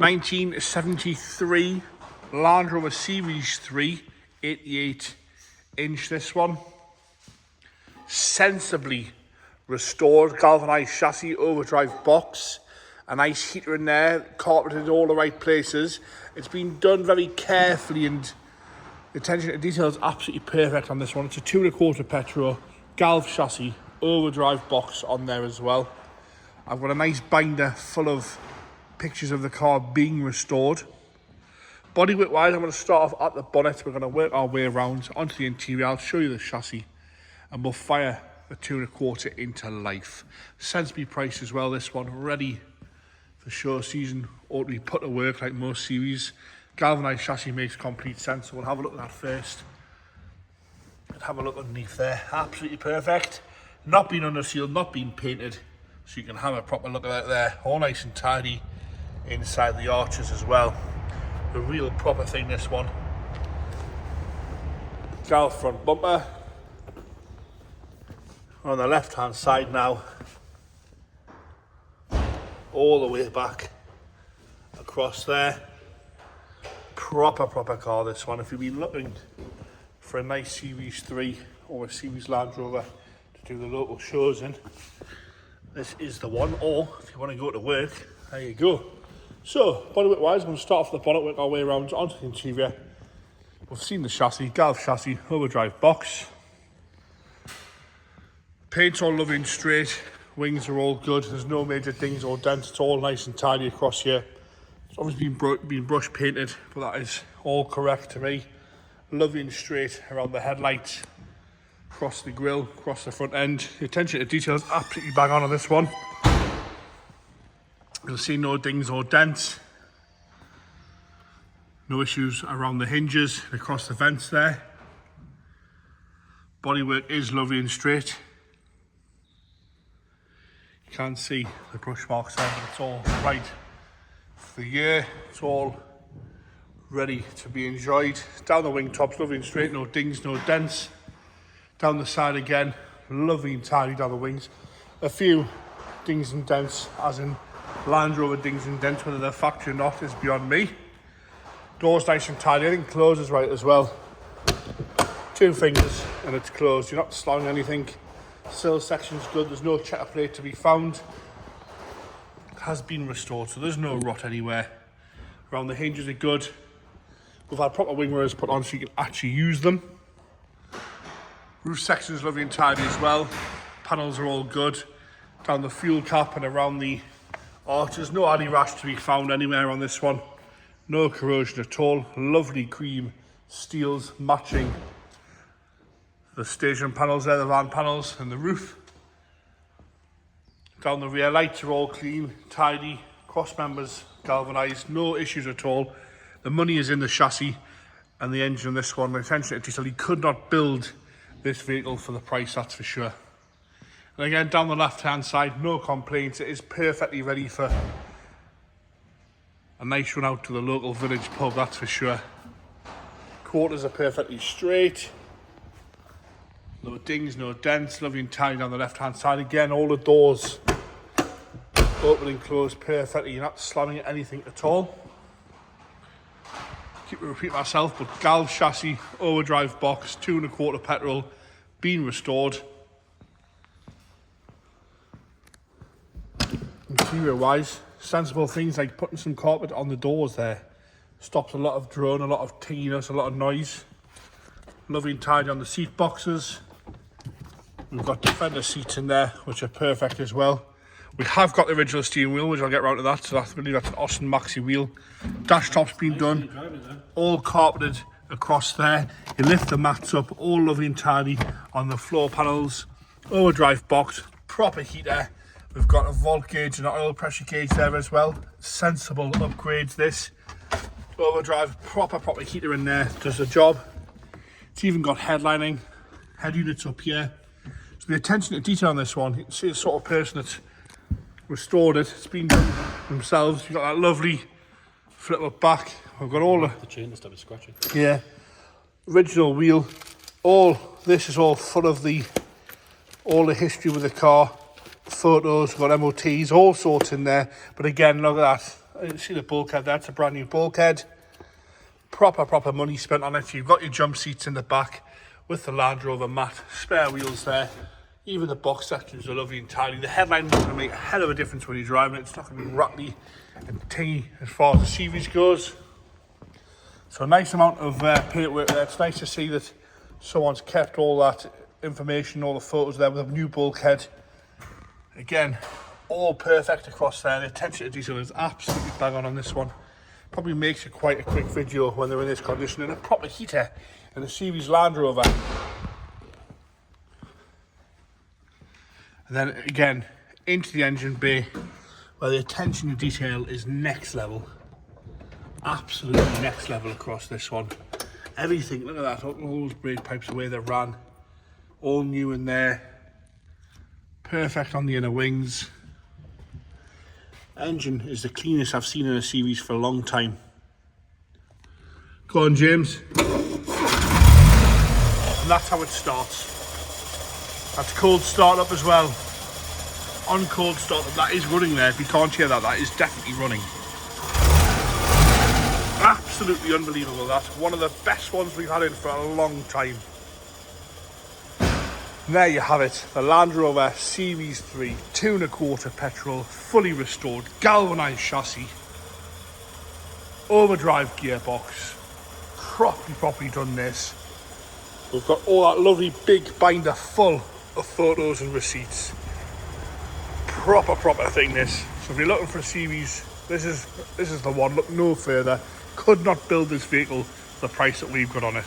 1973 Land Rover Series 3, 88-inch this one. Sensibly restored, galvanised chassis, overdrive box, a nice heater in there, carpeted in all the right places. It's been done very carefully and the attention to detail is absolutely perfect on this one. It's a 2 1/4 petrol, galv chassis, overdrive box on there as well. I've got a nice binder full of pictures of the car being restored. Bodywork wise, I'm going to start off at the bonnet. We're going to work our way around onto the interior. I'll show you the chassis and we'll fire the 2 1/4 into life. Sensibly priced as well, this one, ready for show season, ought to be put to work like most series. Galvanised chassis makes complete sense, so we'll have a look at that first. And have a look underneath there, absolutely perfect. Not been under seal, not been painted, so you can have a proper look at that there. All nice and tidy inside the arches as well. The real proper thing, this one. Galv front bumper. On the left hand side now, all the way back across there. Proper car, this one. If you've been looking for a nice Series 3 or a Series Land Rover to do the local shows in, this is the one. Or if you want to go to work, there you go. So bodywork wise, I'm going to start off the bonnet, work our way around onto the interior. We've seen the chassis, galv chassis, overdrive box. Paint's all lovely and straight, wings are all good, there's no major dings or dents, it's all nice and tidy across here. It's obviously been brush painted, but that is all correct to me. Lovely and straight around the headlights, across the grille, across the front end. The attention to detail is absolutely bang on this one. You'll see no dings or dents. No issues around the hinges and across the vents there. Bodywork is lovely and straight. You can see the brush marks there, but it's all right for the year. It's all ready to be enjoyed. Down the wing tops, lovely and straight, no dings, no dents. Down the side again, lovely and tidy down the wings. A few dings and dents, as in Land Rover dings and dents, whether they're factory or not is beyond me. Doors nice and tidy, everything closes right as well. 2 fingers and it's closed, you're not slowing anything. Sill section's good, there's no checker plate to be found. It has been restored, so there's no rot anywhere. Around the hinges are good. We've had proper wing mirrors put on so you can actually use them. Roof section is lovely and tidy as well. Panels are all good. Down the fuel cap and around the arches, no addy rash to be found anywhere on this one. No corrosion at all. Lovely cream steels matching the station panels there, the van panels and the roof. Down the rear, lights are all clean, tidy, cross members galvanised, no issues at all. The money is in the chassis and the engine on this one. Attention to detail, he could not build this vehicle for the price, that's for sure. And again, down the left hand side, no complaints. It is perfectly ready for a nice run out to the local village pub, that's for sure. Quarters are perfectly straight. No dings, no dents, lovely and tidy down the left hand side. Again, all the doors open and close perfectly. You're not slamming at anything at all. Keep repeating myself, but galv chassis, overdrive box, 2 1/4 petrol, being restored. Interior wise, sensible things like putting some carpet on the doors there. Stops a lot of drone, a lot of tinginess, a lot of noise. Lovely and tidy on the seat boxes. We've got Defender seats in there, which are perfect as well. We have got the original steering wheel, which I'll get round to that. So I believe that's an Austin Maxi wheel. Dash top's been done. All carpeted across there. You lift the mats up, all lovely and tidy on the floor panels. Overdrive box, proper heater. We've got a volt gauge and an oil pressure gauge there as well. Sensible upgrades this. Overdrive, proper heater in there, does the job. It's even got headlining, head units up here. So the attention to detail on this one, you can see the sort of person that's restored it. It's been done themselves. You've got that lovely flip up back. We've got all the chain to stop it scratching. Yeah, original wheel. This is all full of all the history with the car. Photos, we've got MOTs, all sorts in there. But again, look at that. You see the bulkhead, that's a brand new bulkhead. Proper money spent on it. You've got your jump seats in the back with the Land Rover mat, spare wheels there. Even the box sections are lovely and tidy. The headline's going to make a hell of a difference when you're driving it. It's not going to be rattly and tingy as far as the series goes. So a nice amount of paintwork there. It's nice to see that someone's kept all that information, all the photos there with a new bulkhead. Again, all perfect across there. The attention to detail is absolutely bang on this one. Probably makes it quite a quick video when they're in this condition, and a proper heater in a series Land Rover. And then again, into the engine bay, where the attention to detail is next level. Absolutely next level across this one. Everything, look at that, all those brake pipes, the way they ran. All new in there. Perfect on the inner wings. Engine is the cleanest I've seen in a series for a long time. Go on, James. And that's how it starts. That's cold start up as well. On cold start up, that is running there. If you can't hear that, that is definitely running. Absolutely unbelievable, that. One of the best ones we've had in for a long time. And there you have it, the Land Rover Series 3, 2.25 petrol, fully restored, galvanised chassis, overdrive gearbox, properly done this. We've got all that lovely big binder full of photos and receipts. Proper thing this. So if you're looking for a series, this is the one. Look no further. Could not build this vehicle for the price that we've got on it.